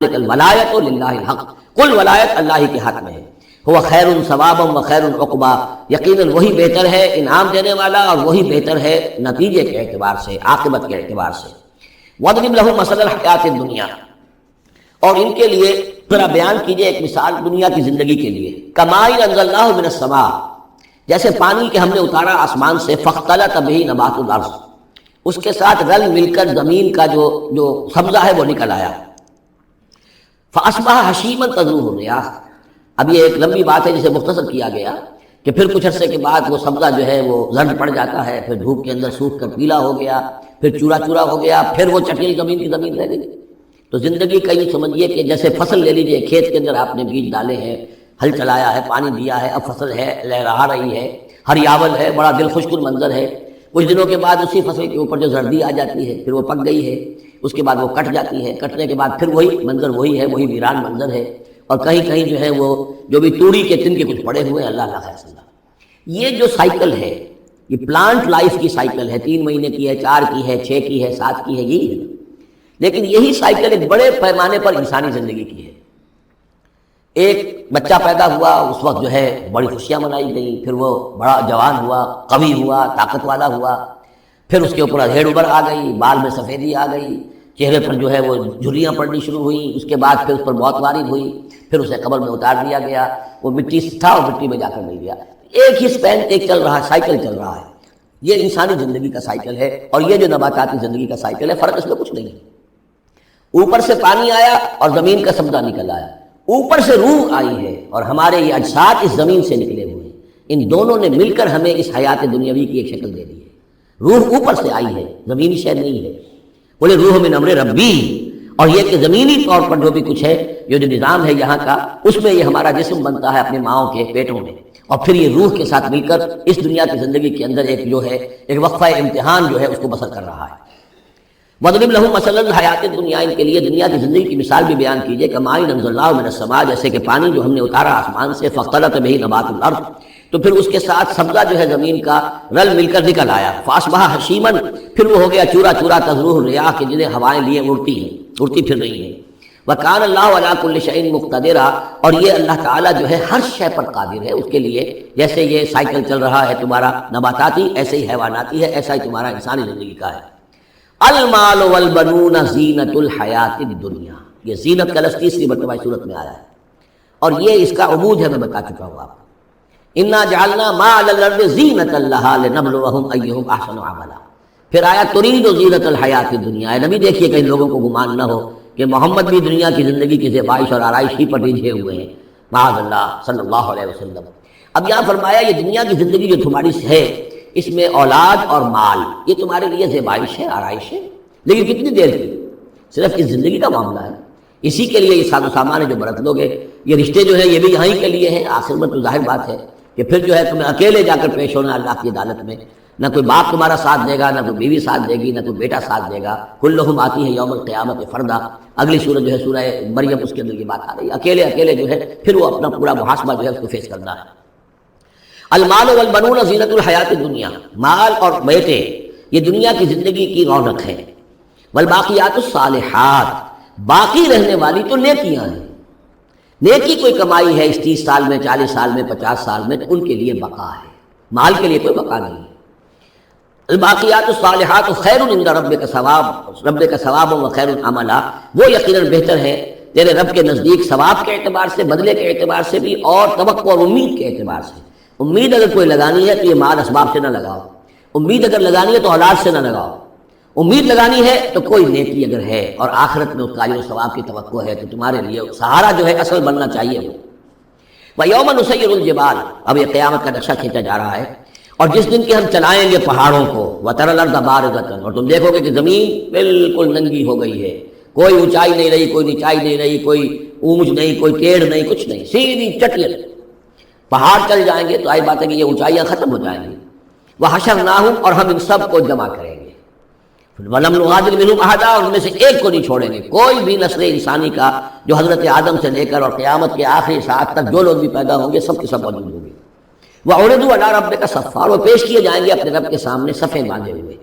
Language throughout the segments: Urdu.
الولایت للہ الحق، کل ولایت اللہ کے حق میں ہے، ہوا خیر ثوابا و خیر عقبا، یقیناً وہی بہتر ہے انعام دینے والا اور وہی بہتر ہے نتیجے کے اعتبار سے، عاقبت کے اعتبار سے۔ وَاضْرِبْ لَهُم مَثَلَ الْحَيَاةِ الدُّنْيَا، اور ان کے لیے ذرا بیان کیجئے ایک مثال دنیا کی زندگی کے لیے، کَمَاءٍ أَنزَلْنَاهُ مِنَ السَّمَاءِ، جیسے پانی کہ ہم نے اتارا آسمان سے، فَاخْتَلَطَ بِهِ نَبَاتُ الْأَرْضِ، اس کے ساتھ رل مل کر زمین کا جو سبزہ ہے وہ نکل آیا، فَأَصْبَحَ حَشِيمًا تَذْرُوهُ الرِّيَاحُ۔ اب یہ ایک لمبی بات ہے جسے مختصر کیا گیا کہ پھر کچھ عرصے کے بعد وہ سبزہ جو ہے وہ زرد پڑ جاتا ہے، پھر دھوپ کے اندر سوکھ کر پیلا ہو گیا، پھر چورا چورا ہو گیا، پھر وہ چٹیل زمین کی زمین رہ گئی۔ تو زندگی کا یہ سمجھیے کہ جیسے فصل لے لیجئے، کھیت کے اندر آپ نے بیج ڈالے ہیں، ہل چلایا ہے، پانی دیا ہے، اب فصل ہے، لہرا رہی ہے، ہریاول ہے، بڑا دل خوشکن منظر ہے۔ کچھ دنوں کے بعد اسی فصل کے اوپر جو زردی آ جاتی ہے، پھر وہ پک گئی ہے، اس کے بعد وہ کٹ جاتی ہے، کٹنے کے بعد پھر وہی منظر وہی ہے، وہی ویران منظر ہے، اور کہیں کہیں جو ہے وہ جو بھی توڑی کے تن کے کچھ پڑے ہوئے ہیں، اللہ اللہ خیر صلی اللہ۔ یہ جو سائیکل ہے، یہ پلانٹ لائف کی سائیکل ہے، 3 مہینے کی ہے، 4 کی ہے، 6 کی ہے، 7 کی ہے، یہی ہے۔ لیکن یہی سائیکل ایک بڑے پیمانے پر انسانی زندگی کی ہے۔ ایک بچہ پیدا ہوا، اس وقت جو ہے بڑی خوشیاں منائی گئیں، پھر وہ بڑا جوان ہوا، قوی ہوا، طاقت والا ہوا، پھر اس کے اوپر ادھیڑ ابھر آ گئی، بال میں سفیدی آ گئی، چہرے پر جو ہے وہ جھریاں پڑنی شروع ہوئیں، اس کے بعد پھر اس پر موت وارد ہوئی، پھر اسے قبر میں اتار دیا گیا، وہ مٹی سے تھا اور مٹی میں جا کر مل گیا۔ ایک ہی سپین ایک چل رہا ہے، سائیکل چل رہا ہے۔ یہ انسانی زندگی کا سائیکل ہے، اور یہ جو نباتاتی زندگی کا سائیکل ہے، فرق اس میں کچھ نہیں ہے۔ اوپر سے پانی آیا اور زمین کا سبزہ نکل آیا، اوپر سے روح آئی ہے اور ہمارے یہ اجساد اس زمین سے نکلے ہوئے ہیں، ان دونوں نے مل کر ہمیں اس حیات دنیاوی کی ایک شکل دے دی ہے۔ روح اوپر سے آئی ہے، زمینی شے نہیں ہے، بولے روح من امر ربی، اور یہ کہ زمینی طور پر جو بھی کچھ ہے، جو نظام ہے یہاں کا، اس میں یہ ہمارا جسم بنتا ہے اپنے ماؤں کے پیٹوں میں، اور پھر یہ روح کے ساتھ مل کر اس دنیا کی زندگی کے اندر ایک جو ہے ایک وقفہ امتحان جو ہے اس کو بسر کر رہا ہے۔ وَاضْرِبْ لَهُم مَثَلَ الْحَيَاةِ الدُّنْيَا، ان کے لیے دنیا کی زندگی کی مثال بھی بیان کیجئے، کَمَاءٍ أَنزَلْنَاهُ مِنَ السَّمَاءِ، جیسے کہ پانی جو ہم نے اتارا آسمان سے، فَاخْتَلَطَ بِهِ نَبَاتُ الْأَرْضِ، تو پھر اس کے ساتھ سبزہ جو ہے زمین کا رل مل کر نکل آیا، فَأَصْبَحَ حَشِيمًا، پھر وہ ہو گیا چورا چورا، تَذْرُوهُ الرِّيَاحُ، کہ جنہیں ہوائیں لیے اڑتی ہیں، اڑتی پھر رہی ہیں۔ وَكَانَ اللَّهُ عَلَىٰ كُلِّ شَيْءٍ مُقْتَدِرًا، اور یہ اللہ تعالیٰ جو ہے ہر شے پر قادر ہے، اس کے لیے جیسے یہ سائیکل چل رہا ہے تمہارا نباتاتی، ایسے ہی حیواناتی ہے، ایسا ہی تمہارا انسانی زندگی کا ہے۔ المال والبنون زینت الحیات الدنیا، یہ زینت کا لفظ تیسری مرتبہ صورت میں آیا ہے، اور یہ اس کا عمود ہے، میں بتا چکا ہوں آپ کو۔ انا جعلنا ما علی الارض زینۃ لہا لنبلوہم ایہم احسن عملا، پھر آیا ترید زینت الحیات الدنیا۔ نبی دیکھیے کہیں لوگوں کو گمان نہ ہو کہ محمد بھی دنیا کی زندگی کی زیبائش اور آرائش ہی پر رجھے ہوئے ہیں، معاذ اللہ صلی اللہ علیہ وسلم۔ اب یہاں فرمایا یہ دنیا کی زندگی جو تمہاری ہے، اس میں اولاد اور مال یہ تمہارے لیے زیبائش ہے، آرائش ہے، لیکن کتنی دیر کی؟ صرف اس زندگی کا معاملہ ہے، اسی کے لیے یہ ساز و سامان ہے جو برت لوگے۔ یہ رشتے جو ہیں یہ بھی یہیں کے لیے ہیں، آخر میں تو ظاہر بات ہے کہ پھر جو ہے تمہیں اکیلے جا کر پیش ہونا اللہ کی عدالت میں، نہ کوئی باپ تمہارا ساتھ دے گا، نہ کوئی بیوی ساتھ دے گی، نہ کوئی بیٹا ساتھ دے گا۔ کلہم آتی ہے یوم القیامت فردا، اگلی سورہ جو ہے سورہ مریم، اس کے اندر یہ بات آ رہی ہے، اکیلے اکیلے جو ہے پھر وہ اپنا پورا محاسبہ جو ہے اس کو فیس کرنا ہے۔ المال والبنون زینت الحیات الدنیا، مال اور بیٹے یہ دنیا کی زندگی کی رونق ہے۔ والباقیات الصالحات، باقی رہنے والی تو نیکیاں ہیں۔ نیکی کوئی کمائی ہے اس 30 سال میں، 40 سال میں، 50 سال میں، تو ان کے لیے بقا ہے، مال کے لیے کوئی بقا نہیں ہے۔ الباقیات الصالحات خیر عند ربک ثوابا و خیر عملا، وہ یقیناً بہتر ہے تیرے رب کے نزدیک ثواب کے اعتبار سے، بدلے کے اعتبار سے بھی، اور توقع اور امید کے اعتبار سے۔ امید اگر کوئی لگانی ہے تو یہ مال اسباب سے نہ لگاؤ، امید اگر لگانی ہے تو اولاد سے نہ لگاؤ، امید لگانی ہے تو کوئی نیکی اگر ہے اور آخرت میں اس کا اجر و ثواب کی توقع ہے تو تمہارے لیے سہارا جو ہے اصل بننا چاہیے وہ۔ وَيَوْمَ نُسَيِّرُ الْجِبَالَ، اب یہ قیامت کا نقشہ کھینچا جا رہا ہے، اور جس دن کہ ہم چلائیں گے پہاڑوں کو، وَتَرَى الْأَرْضَ بَارِزَةً، اور تم دیکھو گے کہ زمین بالکل ننگی ہو گئی ہے، کوئی اونچائی نہیں رہی، کوئی نچائی نہیں رہی، کوئی اونچ نہیں، کوئی ٹیڑھ نہیں، کچھ نہیں، سیدھی چٹیل۔ پہاڑ چل جائیں گے تو آئی بات ہے کہ یہ اونچائیاں ختم ہو جائیں گی۔ وَحَشَرْنَاهُمْ، اور ہم ان سب کو جمع کریں گے، وَلَمْ نُغَادِرْ مِنْهُمْ أَحَدًا، اور ان میں سے ایک کو نہیں چھوڑیں گے، کوئی بھی نسل انسانی کا جو حضرت آدم سے لے کر اور قیامت کے آخری ساعت تک جو لوگ بھی پیدا ہوں گے سب کے سب موجود ہوں گے۔ وَعُرِضُوا عَلَىٰ رَبِّكَ صَفًّا، وہ پیش کیے جائیں گے اپنے رب کے سامنے صفیں باندھے ہوئے۔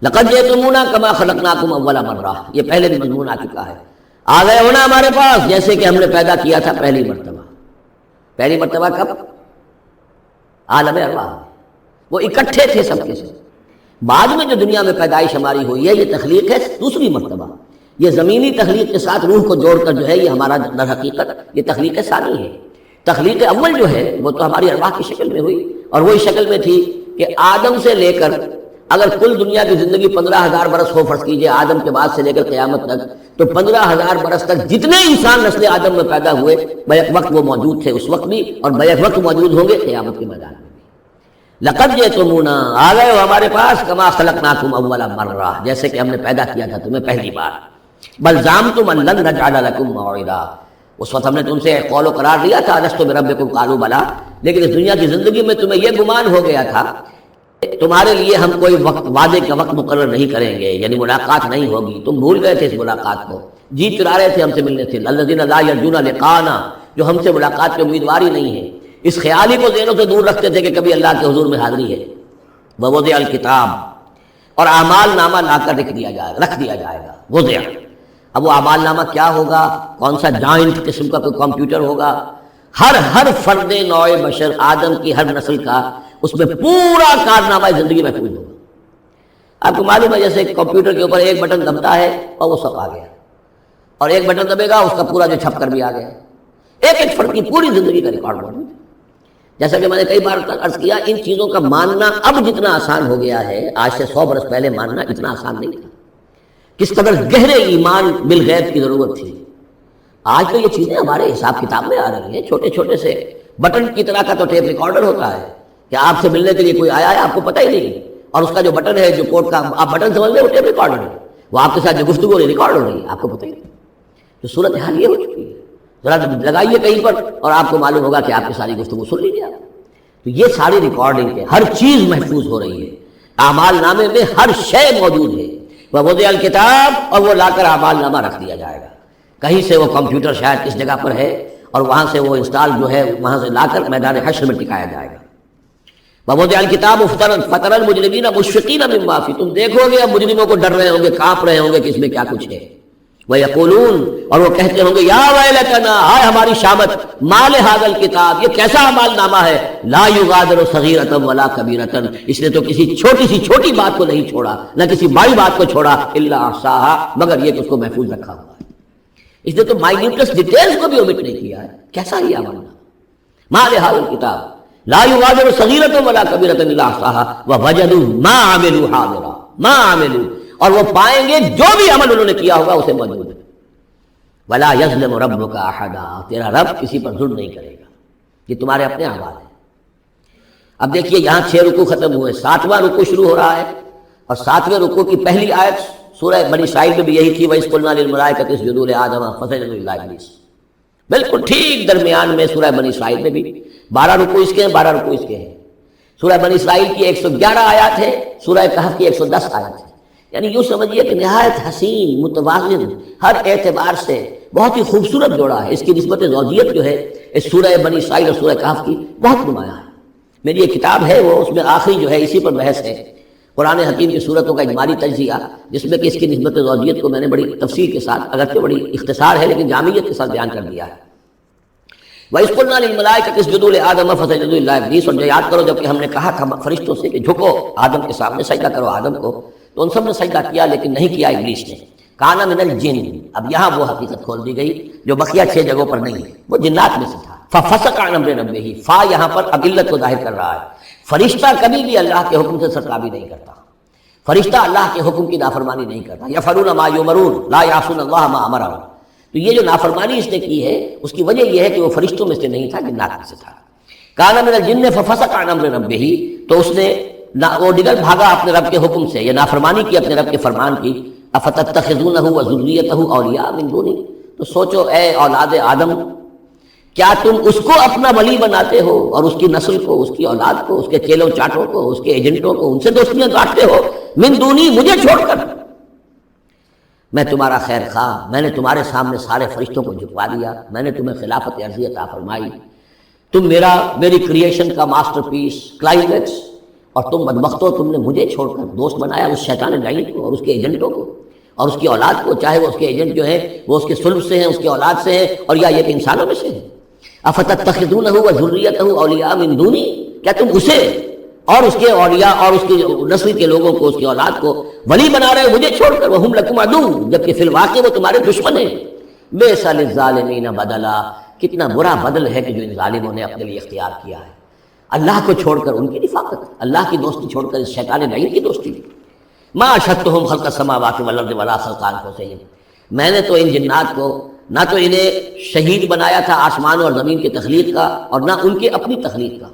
لَقَدْ جِئْتُمُونَا كَمَا خَلَقْنَاكُمْ أَوَّلَ مَرَّةٍ، یہ پہلے بھی مضمون آ چکا ہے۔ آ گئے ہونا ہمارے پاس جیسے کہ ہم نے پیدا کیا تھا پہلی مرتبہ. پہلی مرتبہ کب؟ عالم ارواح. وہ اکٹھے تھے سب کے سب. بعد میں جو دنیا میں پیدائش ہماری ہوئی ہے یہ تخلیق ہے دوسری مرتبہ. یہ زمینی تخلیق کے ساتھ روح کو جوڑ کر جو ہے یہ ہمارا در حقیقت یہ تخلیق ثانی ہے. تخلیق اول جو ہے وہ تو ہماری ارواح کی شکل میں ہوئی، اور وہی شکل میں تھی کہ آدم سے لے کر اگر کل دنیا کی زندگی 15,000 برس ہو، فرض کیجئے آدم کے بعد سے لے کر قیامت تک، تو 15,000 برس تک جتنے انسان نسل آدم میں پیدا ہوئے بیک وقت وہ موجود تھے اس وقت بھی، اور بیک وقت موجود ہوں گے قیامت کے میدان میں بھی. لقد جئتمونا، آ گئے ہو ہمارے پاس، کما خلقناکم اول مرہ، جیسے کہ ہم نے پیدا کیا تھا تمہیں پہلی بار. بل زعمتم ان لن نجعل لکم موعدا، اس وقت ہم نے تم سے ایک قول و قرار دیا تھا الست بربکم قالوا بلا، لیکن اس دنیا کی زندگی میں تمہیں یہ گمان ہو گیا تھا تمہارے لیے ہم کوئی وقت وعدے کا وقت مقرر نہیں کریں گے، یعنی ملاقات نہیں ہوگی. تم بھول گئے تھے اس ملاقات کو، جی چرا رہے تھے ہم سے ملنے سے. الذین لا یرجون لقاءنا، جو ہم سے ملاقات کے امیدوار ہی نہیں ہے، اس خیال ہی کو ذہنوں سے دور رکھتے تھے کہ کبھی اللہ کے حضور میں حاضری ہے. ووضع الکتاب، اور اعمال نامہ لا کر رکھ دیا جائے گا. وضع، اب وہ اعمال نامہ کیا ہوگا؟ کون سا جوائنٹ قسم کا کوئی کمپیوٹر ہوگا؟ ہر فرد نوع بشر آدم کی ہر نسل کا اس میں پورا کارنامہ زندگی محفوظ ہوگا. آپ کو معلوم ہے جیسے کمپیوٹر کے اوپر ایک بٹن دبتا ہے اور وہ سب آ گیا، اور ایک بٹن دبے گا اس کا پورا جو چھپ کر بھی آ گیا. ایک فرد کی پوری زندگی کا ریکارڈ موجود ہے. جیسا کہ میں نے کئی بار عرض کیا، ان چیزوں کا ماننا اب جتنا آسان ہو گیا ہے، آج سے 100 برس پہلے ماننا اتنا آسان نہیں تھا. کس قدر گہرے ایمان بالغیب کی ضرورت تھی. آج تو یہ چیزیں ہمارے حساب کتاب میں آ رہی ہیں. چھوٹے چھوٹے سے بٹن کی طرح کا تو ٹیپ ریکارڈر ہوتا ہے کہ آپ سے ملنے کے لیے کوئی آیا ہے آپ کو پتہ ہی نہیں، اور اس کا جو بٹن ہے جو کوڈ کا آپ بٹن سمجھ لیں وہ ٹیپ ریکارڈر ہے، وہ آپ کے ساتھ جو گفتگو ہو رہی ریکارڈ ہو رہی ہے آپ کو پتہ ہی نہیں. تو صورت حال یہ ہو چکی ہے. ذرا لگائیے کہیں پر اور آپ کو معلوم ہوگا کہ آپ کی ساری گفتگو سن لیجیے آپ. تو یہ ساری ریکارڈنگ ہے، ہر چیز محفوظ ہو رہی ہے. اعمال نامے میں ہر شے موجود ہے. ووضع الکتاب، اور وہ لا کر اعمال نامہ رکھ دیا جائے گا. کہیں سے وہ کمپیوٹر شاید کس جگہ پر ہے اور وہاں سے وہ انسٹال جو ہے وہاں سے لا کر میدان حشر میں ٹکایا جائے گا. ووضع الکتاب فترى المجرمین مشفقین مما فیہ، تم دیکھو گے اب مجرموں کو ڈر رہے ہوں گے، کانپ رہے ہوں گے کہ اس میں کیا کچھ ہے. ویقولون، اور وہ کہتے ہوں گے یا ویلتنا، ہائے ہماری شامت، ما لہذا الکتاب، یہ کیسا اعمال نامہ ہے، لا یغادر صغیرۃ ولا کبیرۃ، اس نے تو کسی چھوٹی بات کو نہیں چھوڑا، نہ کسی بڑی بات کو چھوڑا، الا احصاها، مگر یہ کہ اس کو محفوظ رکھا ہوا ہے. اس نے تو مائنیوٹس ڈیٹیلز کو بھی اومٹ نہیں کیا ہے. کیسا یہ عمل ہے؟ ما لہذا الکتاب لا یغادر صغیرۃ ولا کبیرۃ الا احصاها ووجدوا ما عملوا حاضرا، ما عملوا، اور وہ پائیں گے جو بھی عمل انہوں نے کیا ہوگا اسے موجود ہے. ولا یظلم ربک احدا، تیرا رب کسی پر ظلم نہیں کرے گا. یہ تمہارے اپنے اعمال ہیں. اب دیکھیے یہاں 6 رکوع ختم ہوئے، 7واں رکوع شروع ہو رہا ہے، اور 7ویں رکوع کی پہلی آیت سورہ بنی اسرائیل میں بھی یہی تھی، وَإِذْ قُلْنَا لِلْمَلَائِكَةِ اسْجُدُوا لِآدَمَ فَسَجَدُوا إِلَّا إِبْلِيسَ. بالکل ٹھیک درمیان میں سورہ بنی اسرائیل میں بھی 12 رکوع اس کے ہیں، 12 رکوع اس کے ہیں. سورہ بنی اسرائیل کی 111 آیات ہے، سورہ کہف کی 110 آیات ہے. یعنی یوں سمجھیے کہ نہایت حسین، متوازن، ہر اعتبار سے بہت ہی خوبصورت جوڑا ہے. اس کی نسبت زوجیت جو ہے اس سورہ بنی اسرائیل اور سورہ کہف کی بہت نمایاں ہے. میری ایک کتاب ہے وہ اس میں آخری جو ہے اسی پر بحث ہے، قرآن حکیم کی صورتوں کا اجمالی تجزیہ، جس میں کہ اس کی نسبت زوجیت کو میں نے بڑی تفصیل کے ساتھ، اگرچہ بڑی اختصار ہے لیکن جامعیت کے ساتھ بیان کر دیا ہے. وَإِذْ قُلْنَا لِلْمَلَائِكَةِ اسْجُدُوا لِآدَمَ فَسَجَدُوا إِلَّا إِبْلِيسَ، اور جو یاد کرو جب کہ ہم نے کہا تھا فرشتوں سے کہ جھکو آدم کے سامنے، سجدہ کرو آدم کو، تو ان سب نے سجدہ کیا لیکن نہیں کیا ابلیس نے. کانا من الجن، اب یہاں وہ حقیقت کھول دی گئی جو بقیہ 6 جگہوں پر نہیں ہے، وہ جنات میں سے تھا. فَفَسَقَ عَنْ أَمْرِ رَبِّهِ، فا یہاں پر اب علت کو ظاہر کر رہا ہے. فرشتہ کبھی بھی اللہ کے حکم سے سرکابی نہیں کرتا، فرشتہ اللہ کے حکم کی نافرمانی نہیں کرتا. یفعلون ما یؤمرون لا یعصون اللہ ما امرهم. تو یہ جو نافرمانی اس نے کی ہے اس کی وجہ یہ ہے کہ وہ فرشتوں میں سے نہیں تھا، جنات میں سے تھا. کان من الجن ففسق عن امر ربه، تو اس نے وہ نکل بھاگا اپنے رب کے حکم سے، یہ نافرمانی کی اپنے رب کے فرمان کی. افتتخذونه وذریته اولیاء من دونی، تو سوچو اے اولاد آدم، کیا تم اس کو اپنا ولی بناتے ہو اور اس کی نسل کو، اس کی اولاد کو، اس کے چیلوں چاٹوں کو، اس کے ایجنٹوں کو، ان سے دوستیاں کاٹتے ہو؟ من دونی، مجھے چھوڑ کر. میں تمہارا خیر خواہ، میں نے تمہارے سامنے سارے فرشتوں کو جھکوا دیا، میں نے تمہیں خلافت عرضی عطا فرمائی، تم میری کریشن کا ماسٹر پیس، کلائمیکس، اور تم بدبختو، تم نے مجھے چھوڑ کر دوست بنایا اس شیطان لعین کو اور اس کے ایجنٹوں کو، اور اس کی اولاد کو، چاہے وہ اس کے ایجنٹ جو ہیں وہ اس کے صلب سے ہیں، اس کی اولاد سے ہیں، اور یا یہ کہ انسانوں میں سے ہیں۔ افتتخذونہ وذریتہ اولیاء من دونی، کیا تم اسے اور اس کے اولیاء اور اس کی نسل کے لوگوں کو، اس کی اولاد کو ولی بنا رہے ہو مجھے چھوڑ کر، وہم لکم عدو، جبکہ فی الواقع وہ تمہارے دشمن ہیں۔ بئس للظالمین بدلا، کتنا برا بدل ہے کہ جو ان ظالموں نے اپنے لیے اختیار کیا ہے، اللہ کو چھوڑ کر ان کی رفاقت، اللہ کی دوستی چھوڑ کر اس شیطان لعین کی دوستی۔ ما اشہدتہم خلق السماوات والارض ولا خلق انفسہم، میں نے تو ان جنات کو نہ تو انہیں شہید بنایا تھا آسمان اور زمین کی تخلیق کا، اور نہ ان کے اپنی تخلیق کا۔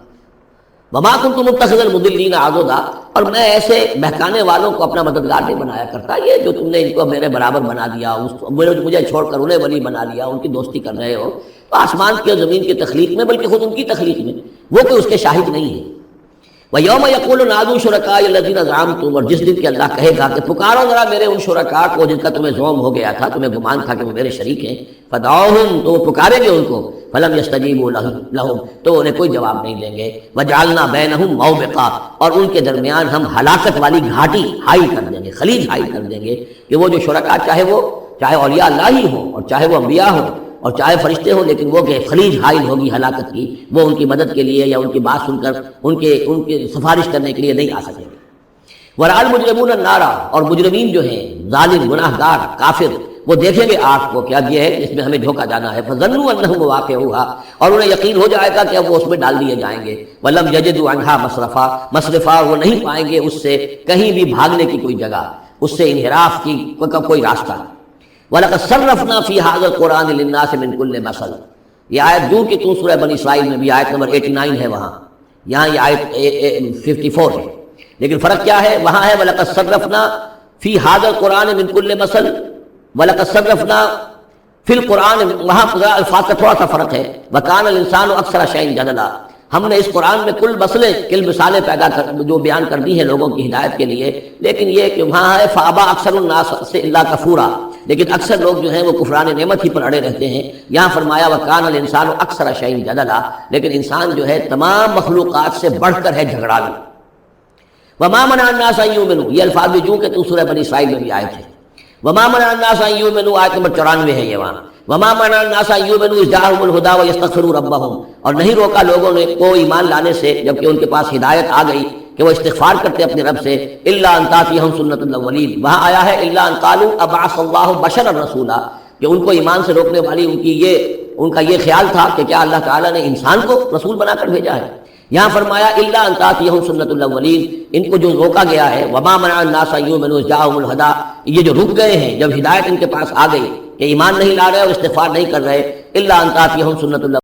وما کنت متخذ المضلین عضدا، اور میں ایسے بہکانے والوں کو اپنا مددگار نہیں بنایا کرتا، یہ جو تم نے ان کو میرے برابر بنا دیا، مجھے چھوڑ کر انہیں ولی بنا لیا، ان کی دوستی کر رہے ہو، تو آسمان کی اور زمین کی تخلیق میں بلکہ خود ان کی تخلیق میں وہ کوئی اس کے شاہد نہیں ہے۔ وَيَوْمَ يَقُولُ نَادُوا شُرَكَائِيَ الَّذِينَ زَعَمْتُمْ، اور جس دن کہ اللہ کہے گا کہ پکارو ذرا میرے ان شرکاء کو جن کا تمہیں زوم ہو گیا تھا، تمہیں گمان تھا کہ وہ میرے شریک ہیں، فَدَعُوهُمْ، تو وہ پکاریں گے ان کو، فَلَمْ يَسْتَجِيبُوا لَهُمْ، تو انہیں کوئی جواب نہیں دیں گے، وَجَعَلْنَا بَيْنَهُمْ مَوْبِقًا، اور ان کے درمیان ہم ہلاکت والی گھاٹی حائل کر دیں گے، خلیج حائل کر دیں گے، کہ وہ جو شرکاء چاہے اولیاء اللہ ہی ہوں اور چاہے وہ انبیاء ہوں اور چاہے فرشتے ہوں، لیکن وہ کہ خلیج حائل ہوگی ہلاکت کی، وہ ان کی مدد کے لیے یا ان کی بات سن کر ان کے سفارش کرنے کے لیے نہیں آ سکیں گے۔ وَرَأَى الْمُجْرِمُونَ النَّارَ، اور مجرمین جو ہیں ظالم گناہ گار کافر، وہ دیکھیں گے آگ کو کہ اب یہ ہے کہ اس میں ہمیں دھوکہ جانا ہے، فَظَنُّوا أَنَّهُمْ مُوَاقِعُوهَا، اور انہیں یقین ہو جائے گا کہ اب وہ اس میں ڈال دیے جائیں گے، وَلَمْ يَجِدُوا عَنْهَا مَصْرِفًا، وہ نہیں پائیں گے اس سے کہیں بھی بھاگنے کی کوئی جگہ، اس سے انحراف کی کوئی راستہ۔ وَلَقَدْ صَرَّفْنَا فِي هَذَا الْقُرْآنِ لِلنَّاسِ مِنْ كُلِّ مَثَلٍ، یہ آیت جو کہ تو سورہ بنی اسرائیل میں بھی آیت نمبر 89 ہے، وہاں یہاں یہ آیت 54 ہے، لیکن فرق کیا ہے؟ وہاں ہے وَلَقَدْ صَرَّفْنَا فِي هَذَا الْقُرْآنِ مِنْ كُلِّ مَثَلٍ، وَلَقَدْ صَرَّفْنَا فِي الْقُرْآنِ، وہاں الفاظ کا تھوڑا سا فرق ہے، وَكَانَ الْإِنسَانُ أَكْثَرَ شَيْءٍ جَدَلًا، ہم نے اس قرآن میں کل مثالیں پیدا جو بیان کر دی ہیں لوگوں کی ہدایت کے لیے، لیکن یہ کہ وہاں ہے فَأَبَى أَكْثَرُ النَّاسِ إِلَّا كَفُورًا، لیکن اکثر لوگ جو ہیں وہ کفران نعمت ہی پر اڑے رہتے ہیں۔ یہاں فرمایا وَكَانَ الْإِنسَانُ أَكْثَرَ شَيْءٍ جَدَلًا، لیکن انسان جو ہے تمام مخلوقات سے بڑھ کر ہے جھگڑالو۔ وَمَا مَنَعَ النَّاسَ أَن يُؤْمِنُوا، یہ الفاظ بھی جو کہ تو سورہ بنی اسرائیل میں بھی آئے تھے، وَمَا مَنَعَ النَّاسَ أَن يُؤْمِنُوا آیت نمبر 94 ہے یہ وہاں، وَمَا مَنَعَ النَّاسَ أَن يُؤْمِنُوا إِذْ جَاءَهُمُ الْهُدَىٰ وَيَسْتَغْفِرُوا رَبَّهُمْ، اور نہیں روکا لوگوں نے کو ایمان لانے سے جبکہ ان کے پاس ہدایت آ گئی کہ وہ استغفار کرتے اپنے رب سے، إِلَّا أَن تَأْتِيَهُمْ سُنَّةُ الْأَوَّلِينَ، وہاں آیا ہے إِلَّا أَن قَالُوا أَبْعَثَ اللَّهُ بَشَرًا رَسُولًا، کہ ان کو ایمان سے روکنے والی ان کا یہ خیال تھا کہ کیا اللہ تعالیٰ نے انسان کو رسول بنا کر بھیجا ہے۔ یہاں فرمایا إِلَّا أَن تَأْتِيَهُمْ سُنَّةُ الْأَوَّلِينَ، ان کو جو روکا گیا ہے، وَمَا مَنَعَ النَّاسَ أَن يُؤْمِنُوا إِذْ جَاءَهُمُ الْهُدَىٰ، یہ جو رک گئے ہیں جب ہدایت ان کے پاس آ گئی کہ ایمان نہیں لا رہے اور استغفار نہیں کر رہے، إِلَّا أَن تَأْتِيَهُمْ سُنَّةُ